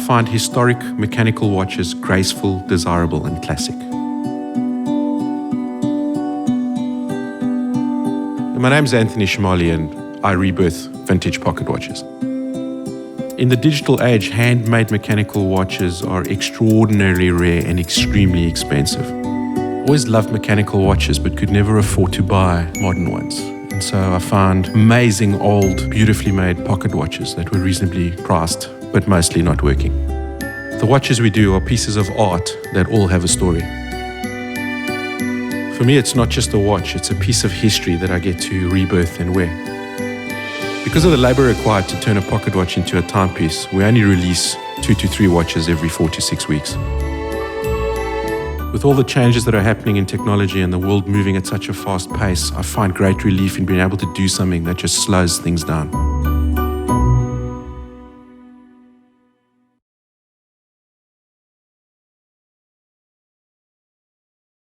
find historic mechanical watches graceful, desirable, and classic. My name's Anthony Chemaly, and I rebirth vintage pocket watches. In the digital age, handmade mechanical watches are extraordinarily rare and extremely expensive. Always loved mechanical watches, but could never afford to buy modern ones. And so I found amazing old, beautifully made pocket watches that were reasonably priced, but mostly not working. The watches we do are pieces of art that all have a story. For me, it's not just a watch, it's a piece of history that I get to rebirth and wear. Because of the labor required to turn a pocket watch into a timepiece, we only release 2 to 3 watches every 4 to 6 weeks. With all the changes that are happening in technology and the world moving at such a fast pace, I find great relief in being able to do something that just slows things down.